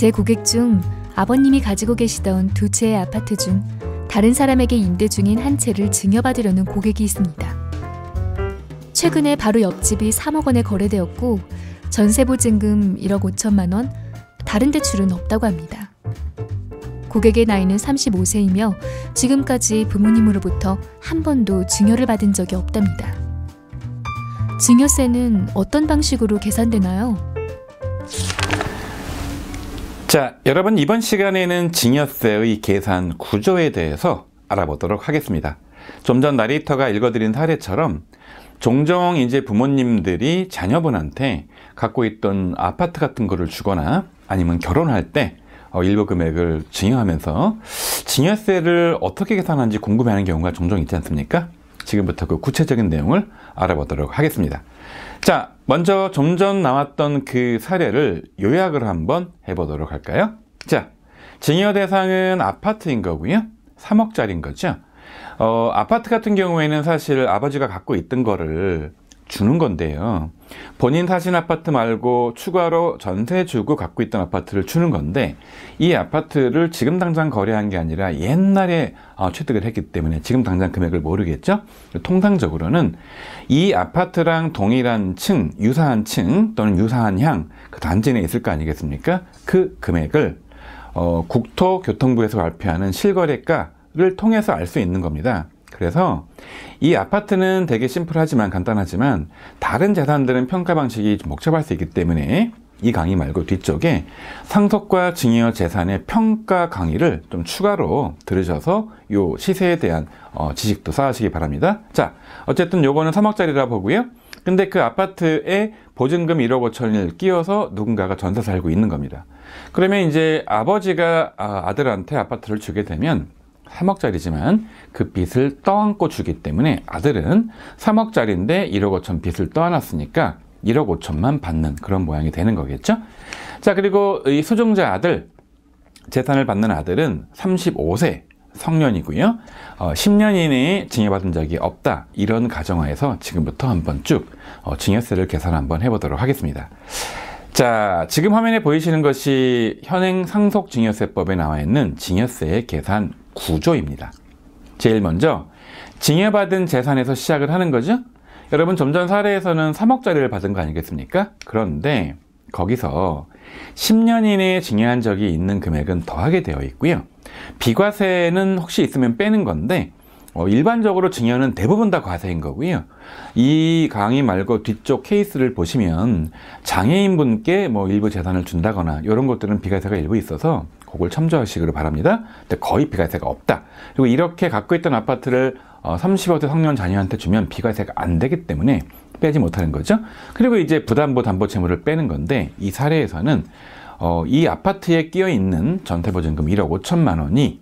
제 고객 중 아버님이 가지고 계시던 두 채의 아파트 중 다른 사람에게 임대 중인 한 채를 증여받으려는 고객이 있습니다. 최근에 바로 옆집이 3억 원에 거래되었고 전세 보증금 1억 5천만 원, 다른 대출은 없다고 합니다. 고객의 나이는 35세이며 지금까지 부모님으로부터 한 번도 증여를 받은 적이 없답니다. 증여세는 어떤 방식으로 계산되나요? 자, 여러분 이번 시간에는 증여세의 계산 구조에 대해서 알아보도록 하겠습니다. 좀 전 나레이터가 읽어드린 사례처럼 종종 이제 부모님들이 자녀분한테 갖고 있던 아파트 같은 거를 주거나 아니면 결혼할 때 일부 금액을 증여하면서 증여세를 어떻게 계산하는지 궁금해하는 경우가 종종 있지 않습니까? 지금부터 그 구체적인 내용을 알아보도록 하겠습니다. 자, 먼저 좀 전 나왔던 그 사례를 요약을 한번 해보도록 할까요? 자, 증여 대상은 아파트인 거고요. 3억짜리인 거죠. 아파트 같은 경우에는 사실 아버지가 갖고 있던 거를 주는 건데요. 본인 사신 아파트 말고 추가로 전세 주고 갖고 있던 아파트를 주는 건데, 이 아파트를 지금 당장 거래한 게 아니라 옛날에 취득을 했기 때문에 지금 당장 금액을 모르겠죠. 통상적으로는 이 아파트랑 동일한 층, 유사한 층 또는 유사한 향, 그 단지 내에 있을 거 아니겠습니까? 그 금액을 국토교통부에서 발표하는 실거래가를 통해서 알 수 있는 겁니다. 그래서 이 아파트는 되게 심플하지만 간단하지만 다른 재산들은 평가 방식이 좀 복잡할 수 있기 때문에 이 강의 말고 뒤쪽에 상속과 증여 재산의 평가 강의를 좀 추가로 들으셔서 요 시세에 대한 지식도 쌓으시기 바랍니다. 자, 어쨌든 요거는 3억짜리라 보고요. 근데 그 아파트에 보증금 1억 5천을 끼워서 누군가가 전세 살고 있는 겁니다. 그러면 이제 아버지가 아들한테 아파트를 주게 되면 3억짜리지만 그 빚을 떠안고 주기 때문에 아들은 3억짜리인데 1억 5천 빚을 떠안았으니까 1억 5천만 받는 그런 모양이 되는 거겠죠. 자, 그리고 이 수증자 아들, 재산을 받는 아들은 35세 성년이고요. 10년 이내에 증여받은 적이 없다. 이런 가정하에서 지금부터 한번 쭉 증여세를 계산 한번 해보도록 하겠습니다. 자, 지금 화면에 보이시는 것이 현행 상속증여세법에 나와 있는 증여세의 계산 구조입니다. 제일 먼저 증여받은 재산에서 시작을 하는 거죠. 여러분 좀 전 사례에서는 3억짜리를 받은 거 아니겠습니까? 그런데 거기서 10년 이내에 증여한 적이 있는 금액은 더하게 되어 있고요. 비과세는 혹시 있으면 빼는 건데 일반적으로 증여는 대부분 다 과세인 거고요. 이 강의 말고 뒤쪽 케이스를 보시면 장애인분께 일부 재산을 준다거나 이런 것들은 비과세가 일부 있어서 그걸 참조하시기를 바랍니다. 근데 거의 비과세가 없다. 그리고 이렇게 갖고 있던 아파트를 35세 성년 자녀한테 주면 비과세가 안 되기 때문에 빼지 못하는 거죠. 그리고 이제 부담보 담보 채무를 빼는 건데 이 사례에서는 이 아파트에 끼어 있는 전세보증금 1억 5천만 원이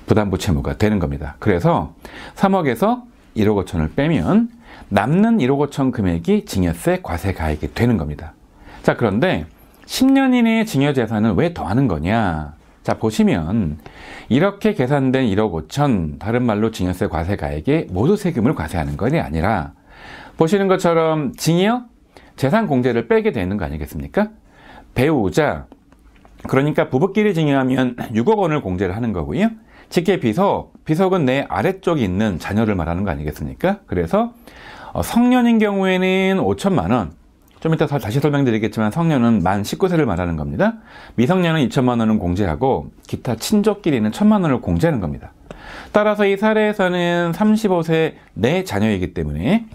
부담보 채무가 되는 겁니다. 그래서 3억에서 1억 5천을 빼면 남는 1억 5천 금액이 증여세 과세 가액이 되는 겁니다. 자, 그런데 10년 이내의 증여재산은 왜 더하는 거냐? 자, 보시면 이렇게 계산된 1억 5천, 다른 말로 증여세 과세 가액에 모두 세금을 과세하는 것이 아니라 보시는 것처럼 증여, 재산 공제를 빼게 되는 거 아니겠습니까? 배우자, 그러니까 부부끼리 증여하면 6억 원을 공제를 하는 거고요. 직계 비속, 비속은 내 아래쪽에 있는 자녀를 말하는 거 아니겠습니까? 그래서 성년인 경우에는 5천만 원, 좀 이따 다시 설명드리겠지만 성년은 만 19세를 말하는 겁니다. 미성년은 2천만 원은 공제하고 기타 친족끼리는 1천만 원을 공제하는 겁니다. 따라서 이 사례에서는 35세 내 자녀이기 때문에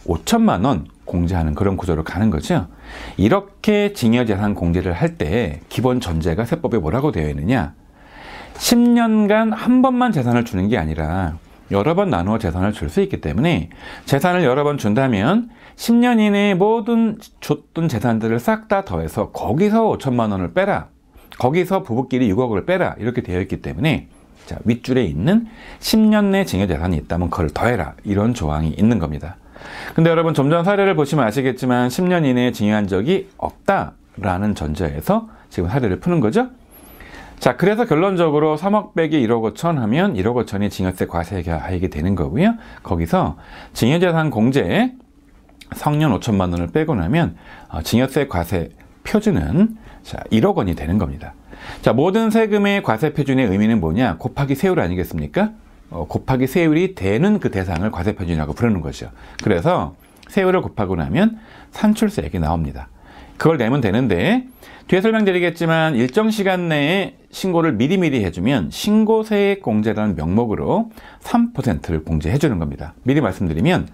5천만 원 공제하는 그런 구조로 가는 거죠. 이렇게 증여재산 공제를 할 때 기본 전제가 세법에 뭐라고 되어 있느냐? 10년간 한 번만 재산을 주는 게 아니라 여러 번 나누어 재산을 줄 수 있기 때문에 재산을 여러 번 준다면 10년 이내에 모든 줬던 재산들을 싹 다 더해서 거기서 5천만 원을 빼라. 거기서 부부끼리 6억을 빼라. 이렇게 되어 있기 때문에 자, 윗줄에 있는 10년 내 증여재산이 있다면 그걸 더해라. 이런 조항이 있는 겁니다. 근데 여러분 좀 전 사례를 보시면 아시겠지만 10년 이내에 증여한 적이 없다라는 전제에서 지금 사례를 푸는 거죠. 자, 그래서 결론적으로 3억 빼기 1억 5천 하면 1억 5천이 증여세 과세가액이 되는 거고요. 거기서 증여재산 공제에 성년 5천만 원을 빼고 나면 증여세 과세 표준은 자, 1억 원이 되는 겁니다. 자, 모든 세금의 과세표준의 의미는 뭐냐? 곱하기 세율 아니겠습니까? 곱하기 세율이 되는 그 대상을 과세표준이라고 부르는 거죠. 그래서 세율을 곱하고 나면 산출세액이 나옵니다. 그걸 내면 되는데, 뒤에 설명드리겠지만 일정 시간 내에 신고를 미리미리 해주면 신고세액 공제라는 명목으로 3%를 공제해 주는 겁니다. 미리 말씀드리면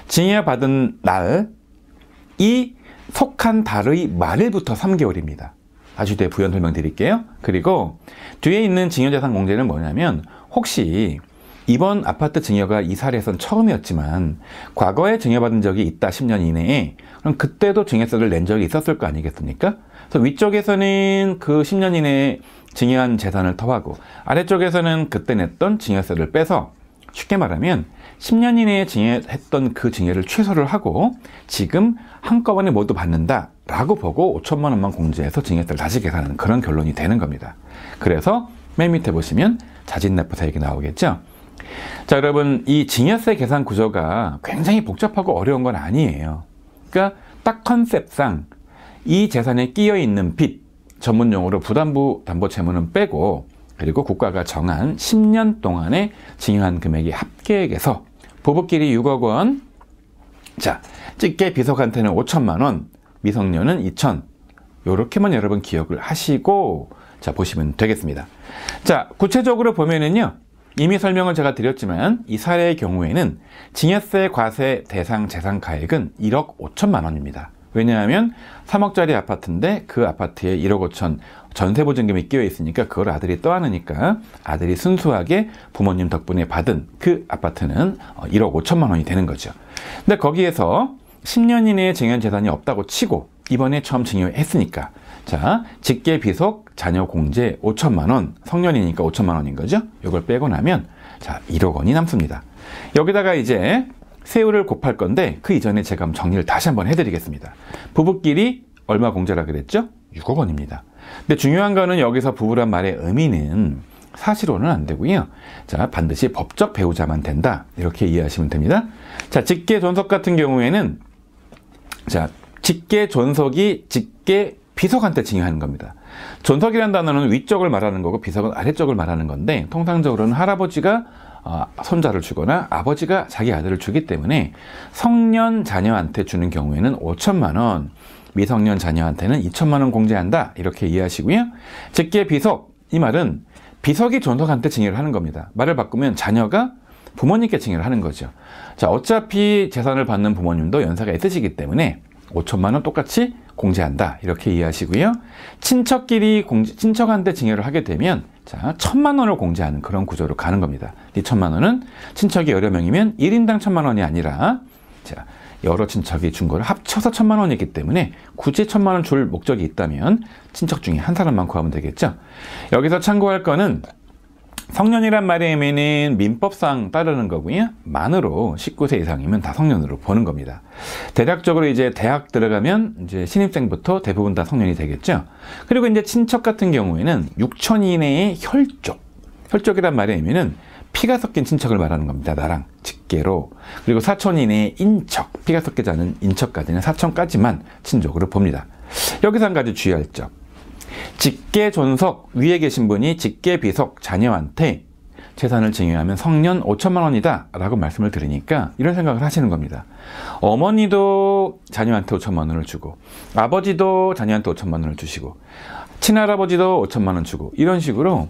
증여받은 날이 속한 달의 말일부터 3개월입니다. 다시 뒤에 부연 설명드릴게요. 그리고 뒤에 있는 증여재산 공제는 뭐냐면, 혹시 이번 아파트 증여가 이 사례에선 처음이었지만 과거에 증여받은 적이 있다 10년 이내에, 그럼 그때도 증여세를 낸 적이 있었을 거 아니겠습니까? 그래서 위쪽에서는 그 10년 이내에 증여한 재산을 더하고, 아래쪽에서는 그때 냈던 증여세를 빼서, 쉽게 말하면 10년 이내에 증여했던 그 증여를 취소를 하고 지금 한꺼번에 모두 받는다 라고 보고 5천만 원만 공제해서 증여세를 다시 계산하는 그런 결론이 되는 겁니다. 그래서 맨 밑에 보시면 자진납부세액이 나오겠죠. 자, 여러분, 이 증여세 계산 구조가 굉장히 복잡하고 어려운 건 아니에요. 그러니까 딱 컨셉상 이 재산에 끼어 있는 빚, 전문용어로 부담부 담보채무는 빼고, 그리고 국가가 정한 10년 동안의 증여한 금액이 합계액에서 부부끼리 6억 원, 자, 직계 비속한테는 5천만 원, 미성년은 2천, 요렇게만 여러분 기억을 하시고, 자, 보시면 되겠습니다. 자, 구체적으로 보면은요, 이미 설명을 제가 드렸지만 이 사례의 경우에는 증여세 과세 대상 재산 가액은 1억 5천만 원입니다. 왜냐하면 3억짜리 아파트인데 그 아파트에 1억 5천 전세보증금이 끼어 있으니까 그걸 아들이 떠안으니까 아들이 순수하게 부모님 덕분에 받은 그 아파트는 1억 5천만 원이 되는 거죠. 근데 거기에서 10년 이내에 증여한 재산이 없다고 치고 이번에 처음 증여했으니까, 자, 직계 비속 자녀 공제 5천만 원, 성년이니까 5천만 원인 거죠. 이걸 빼고 나면 자, 1억 원이 남습니다. 여기다가 이제 세율을 곱할 건데 그 이전에 제가 한번 정리를 다시 한번 해드리겠습니다. 부부끼리 얼마 공제라 그랬죠? 6억 원입니다. 근데 중요한 거는 여기서 부부란 말의 의미는 사실로는 안 되고요. 자, 반드시 법적 배우자만 된다, 이렇게 이해하시면 됩니다. 자, 직계 존속 같은 경우에는, 자, 직계 존속이 직계 비속한테 증여하는 겁니다. 존속이라는 단어는 위쪽을 말하는 거고 비속은 아래쪽을 말하는 건데, 통상적으로는 할아버지가 손자를 주거나 아버지가 자기 아들을 주기 때문에 성년 자녀한테 주는 경우에는 5천만 원, 미성년 자녀한테는 2천만 원 공제한다, 이렇게 이해하시고요. 직계 비속, 이 말은 비속이 존속한테 증여를 하는 겁니다. 말을 바꾸면 자녀가 부모님께 증여를 하는 거죠. 자, 어차피 재산을 받는 부모님도 연세가 있으시기 때문에 5천만 원 똑같이 공제한다, 이렇게 이해하시고요. 친척끼리 친척한테 증여를 하게 되면, 자, 1천만 원을 공제하는 그런 구조로 가는 겁니다. 이 1천만 원은 친척이 여러 명이면 1인당 1천만 원이 아니라, 자, 여러 친척이 준 거를 합쳐서 1천만 원이기 때문에 굳이 1천만 원 줄 목적이 있다면 친척 중에 한 사람만 구하면 되겠죠. 여기서 참고할 거는 성년이란 말의 의미는 민법상 따르는 거고요. 만으로 19세 이상이면 다 성년으로 보는 겁니다. 대략적으로 이제 대학 들어가면 이제 신입생부터 대부분 다 성년이 되겠죠. 그리고 이제 친척 같은 경우에는 6천 이내의 혈족. 혈족이란 말의 의미는 피가 섞인 친척을 말하는 겁니다. 나랑 직계로. 그리고 4천 이내의 인척. 피가 섞이지 않은 인척까지는 4천까지만 친족으로 봅니다. 여기서 한 가지 주의할 점. 직계 존속, 위에 계신 분이 직계 비속 자녀한테 재산을 증여하면 성년 5천만 원이다 라고 말씀을 드리니까 이런 생각을 하시는 겁니다. 어머니도 자녀한테 5천만 원을 주고, 아버지도 자녀한테 5천만 원을 주시고, 친할아버지도 5천만 원 주고, 이런 식으로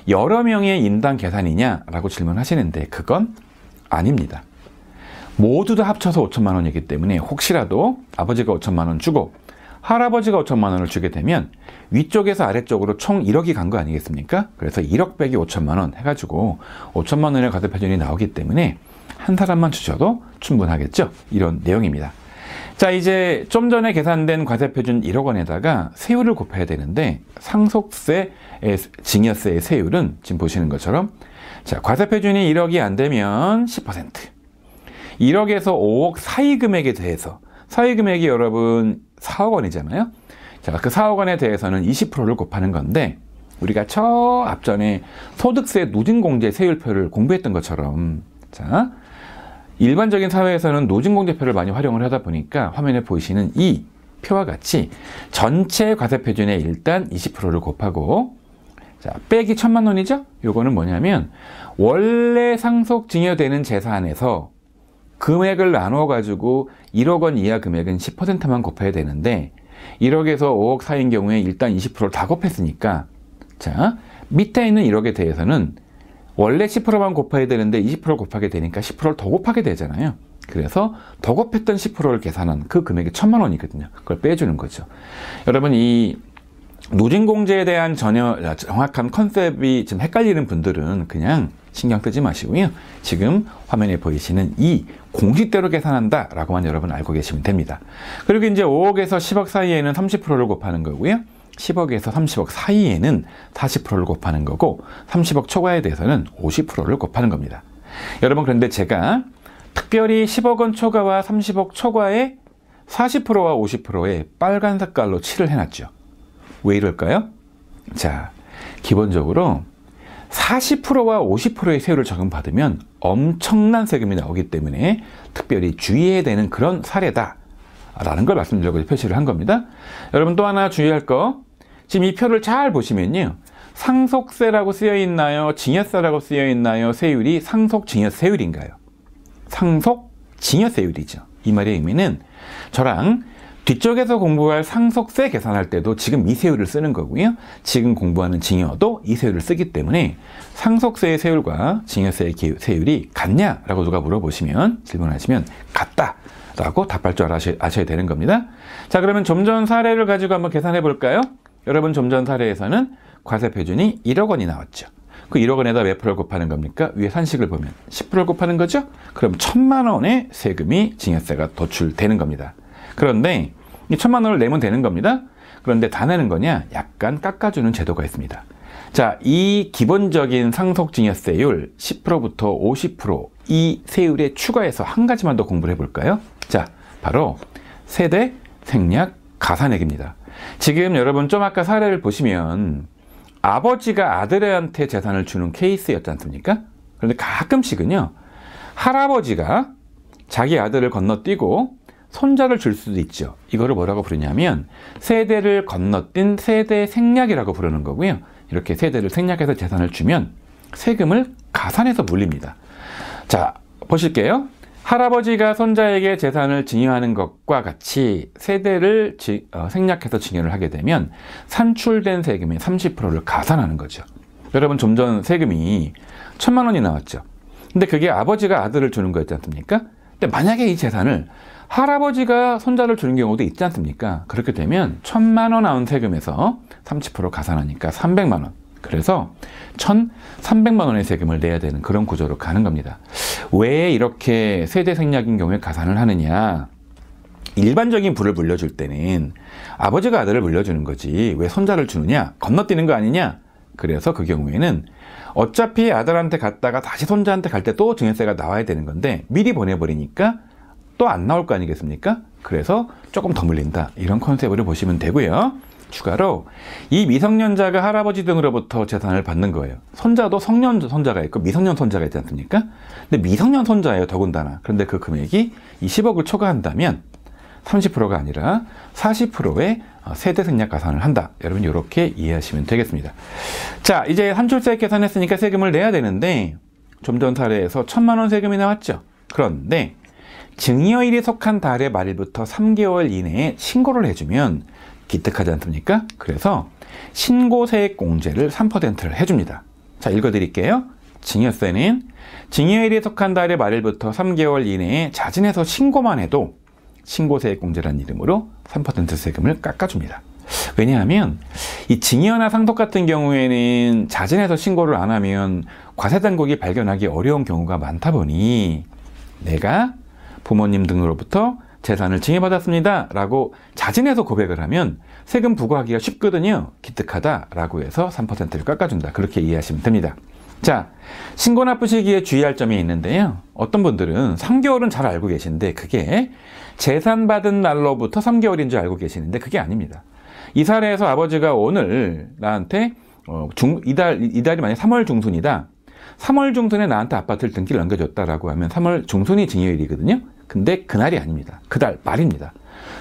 여러 명의 인당 계산이냐 라고 질문하시는데 그건 아닙니다. 모두 다 합쳐서 5천만 원이기 때문에 혹시라도 아버지가 5천만 원 주고 할아버지가 5천만 원을 주게 되면 위쪽에서 아래쪽으로 총 1억이 간 거 아니겠습니까? 그래서 1억 빼기 5천만 원 해가지고 5천만 원의 과세표준이 나오기 때문에 한 사람만 주셔도 충분하겠죠? 이런 내용입니다. 자, 이제 좀 전에 계산된 과세표준 1억 원에다가 세율을 곱해야 되는데, 상속세, 증여세의 세율은 지금 보시는 것처럼, 자, 과세표준이 1억이 안 되면 10%, 1억에서 5억 사이 금액에 대해서, 사이 금액이 여러분 4억 원이잖아요. 자, 그 4억 원에 대해서는 20%를 곱하는 건데, 우리가 저 앞전에 소득세 누진공제 세율표를 공부했던 것처럼, 자, 일반적인 사회에서는 누진공제표를 많이 활용을 하다 보니까 화면에 보이시는 이 표와 같이 전체 과세표준에 일단 20%를 곱하고, 자, 빼기 1,000만 원이죠? 요거는 뭐냐면 원래 상속증여되는 재산에서 금액을 나눠 가지고 1억 원 이하 금액은 10%만 곱해야 되는데 1억에서 5억 사이인 경우에 일단 20%를 다 곱했으니까, 자, 밑에 있는 1억에 대해서는 원래 10%만 곱해야 되는데 20% 곱하게 되니까 10%를 더 곱하게 되잖아요. 그래서 더 곱했던 10%를 계산한 그 금액이 1,000만 원이거든요. 그걸 빼주는 거죠. 여러분, 이 누진공제에 대한 전혀 정확한 컨셉이 좀 헷갈리는 분들은 그냥 신경 쓰지 마시고요. 지금 화면에 보이시는 이 공식대로 계산한다 라고만 여러분 알고 계시면 됩니다. 그리고 이제 5억에서 10억 사이에는 30%를 곱하는 거고요. 10억에서 30억 사이에는 40%를 곱하는 거고, 30억 초과에 대해서는 50%를 곱하는 겁니다. 여러분, 그런데 제가 특별히 10억 원 초과와 30억 초과에 40%와 50%에 빨간 색깔로 칠을 해놨죠. 왜 이럴까요? 자, 기본적으로 40%와 50%의 세율을 적용받으면 엄청난 세금이 나오기 때문에 특별히 주의해야 되는 그런 사례다 라는 걸 말씀드리려고 표시를 한 겁니다. 여러분, 또 하나 주의할 거, 지금 이 표를 잘 보시면요, 상속세라고 쓰여 있나요? 증여세라고 쓰여 있나요? 세율이 상속증여세율인가요? 상속증여세율이죠. 이 말의 의미는 저랑 뒤쪽에서 공부할 상속세 계산할 때도 지금 이 세율을 쓰는 거고요. 지금 공부하는 증여도 이 세율을 쓰기 때문에 상속세의 세율과 증여세의 세율이 같냐라고 누가 물어보시면, 질문하시면 같다 라고 답할 줄 아셔야 되는 겁니다. 자, 그러면 좀 전 사례를 가지고 한번 계산해 볼까요? 여러분, 좀 전 사례에서는 과세표준이 1억 원이 나왔죠. 그 1억 원에다 몇 프로를 곱하는 겁니까? 위에 산식을 보면 10%를 곱하는 거죠? 그럼 1,000만 원의 세금이 증여세가 도출되는 겁니다. 그런데 이 1,000만 원을 내면 되는 겁니다. 그런데 다 내는 거냐? 약간 깎아주는 제도가 있습니다. 자, 이 기본적인 상속증여세율 10%부터 50% 이 세율에 추가해서 한 가지만 더 공부를 해볼까요? 자, 바로 세대 생략 가산액입니다. 지금 여러분 좀 아까 사례를 보시면 아버지가 아들한테 재산을 주는 케이스였지 않습니까? 그런데 가끔씩은요, 할아버지가 자기 아들을 건너뛰고 손자를 줄 수도 있죠. 이거를 뭐라고 부르냐면 세대를 건너뛴 세대 생략이라고 부르는 거고요. 이렇게 세대를 생략해서 재산을 주면 세금을 가산해서 물립니다. 자, 보실게요. 할아버지가 손자에게 재산을 증여하는 것과 같이 세대를 생략해서 증여를 하게 되면 산출된 세금의 30%를 가산하는 거죠. 여러분, 좀 전 세금이 1,000만 원이 나왔죠. 근데 그게 아버지가 아들을 주는 거였지 않습니까? 근데 만약에 이 재산을 할아버지가 손자를 주는 경우도 있지 않습니까? 그렇게 되면 1,000만 원 나온 세금에서 30% 가산하니까 300만 원. 그래서 1,300만 원의 세금을 내야 되는 그런 구조로 가는 겁니다. 왜 이렇게 세대 생략인 경우에 가산을 하느냐? 일반적인 부를 물려줄 때는 아버지가 아들을 물려주는 거지 왜 손자를 주느냐? 건너뛰는 거 아니냐? 그래서 그 경우에는 어차피 아들한테 갔다가 다시 손자한테 갈 때 또 증여세가 나와야 되는 건데 미리 보내버리니까 또 안 나올 거 아니겠습니까? 그래서 조금 더 물린다. 이런 컨셉으로 보시면 되고요. 추가로 이 미성년자가 할아버지 등으로부터 재산을 받는 거예요. 손자도 성년 손자가 있고 미성년 손자가 있지 않습니까? 근데 미성년 손자예요, 더군다나. 그런데 그 금액이 이 10억을 초과한다면 30%가 아니라 40%의 세대 생략 가산을 한다. 여러분, 이렇게 이해하시면 되겠습니다. 자, 이제 산출세 계산했으니까 세금을 내야 되는데 좀 전 사례에서 1,000만 원 세금이 나왔죠. 그런데 증여일이 속한 달의 말일부터 3개월 이내에 신고를 해주면 기특하지 않습니까? 그래서 신고세액 공제를 3%를 해줍니다. 자, 읽어드릴게요. 증여세는 증여일이 속한 달의 말일부터 3개월 이내에 자진해서 신고만 해도 신고세액 공제라는 이름으로 3% 세금을 깎아줍니다. 왜냐하면 이 증여나 상속 같은 경우에는 자진해서 신고를 안 하면 과세당국이 발견하기 어려운 경우가 많다 보니 내가 부모님 등으로부터 재산을 증여받았습니다 라고 자진해서 고백을 하면 세금 부과하기가 쉽거든요. 기특하다 라고 해서 3%를 깎아준다. 그렇게 이해하시면 됩니다. 자, 신고 납부 시기에 주의할 점이 있는데요. 어떤 분들은 3개월은 잘 알고 계신데 그게 재산 받은 날로부터 3개월인 줄 알고 계시는데 그게 아닙니다. 이 사례에서 아버지가 오늘 나한테 이달이 만약 3월 중순이다. 3월 중순에 나한테 아파트를 등기를 넘겨줬다라고 하면 3월 중순이 증여일이거든요. 근데 그날이 아닙니다. 그달 말입니다.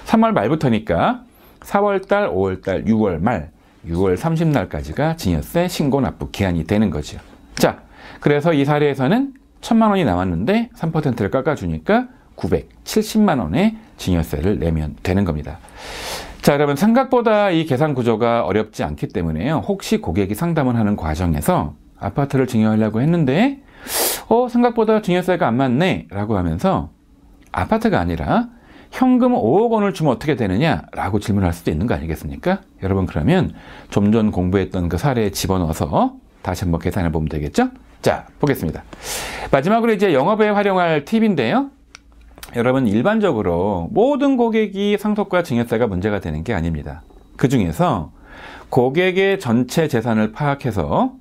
3월 말부터니까 4월달, 5월달, 6월 말, 6월 30날까지가 증여세 신고 납부 기한이 되는 거죠. 자, 그래서 이 사례에서는 1,000만 원이 남았는데 3%를 깎아주니까 970만 원의 증여세를 내면 되는 겁니다. 자, 여러분 생각보다 이 계산 구조가 어렵지 않기 때문에요. 혹시 고객이 상담을 하는 과정에서 아파트를 증여하려고 했는데 생각보다 증여세가 안 맞네 라고 하면서 아파트가 아니라 현금 5억 원을 주면 어떻게 되느냐 라고 질문할 수도 있는 거 아니겠습니까? 여러분 그러면 좀 전 공부했던 그 사례에 집어넣어서 다시 한번 계산해 보면 되겠죠? 자, 보겠습니다. 마지막으로 이제 영업에 활용할 팁인데요. 여러분 일반적으로 모든 고객이 상속과 증여세가 문제가 되는 게 아닙니다. 그 중에서 고객의 전체 재산을 파악해서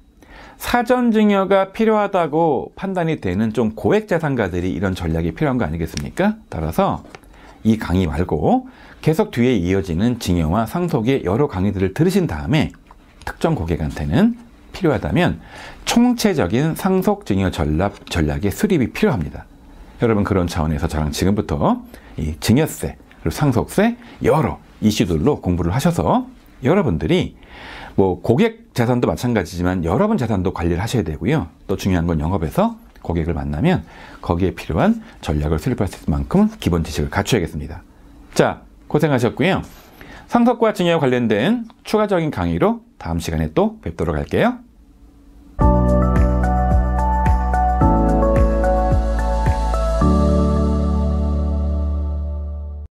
사전 증여가 필요하다고 판단이 되는 좀 고액 자산가들이 이런 전략이 필요한 거 아니겠습니까? 따라서 이 강의 말고 계속 뒤에 이어지는 증여와 상속의 여러 강의들을 들으신 다음에 특정 고객한테는 필요하다면 총체적인 상속 증여 전략의 수립이 필요합니다. 여러분 그런 차원에서 저랑 지금부터 이 증여세 그리고 상속세 여러 이슈들로 공부를 하셔서 여러분들이 뭐 고객 재산도 마찬가지지만 여러분 재산도 관리를 하셔야 되고요. 또 중요한 건 영업에서 고객을 만나면 거기에 필요한 전략을 수립할 수 있을 만큼 기본 지식을 갖춰야겠습니다. 자, 고생하셨고요. 상속과 증여 관련된 추가적인 강의로 다음 시간에 또 뵙도록 할게요.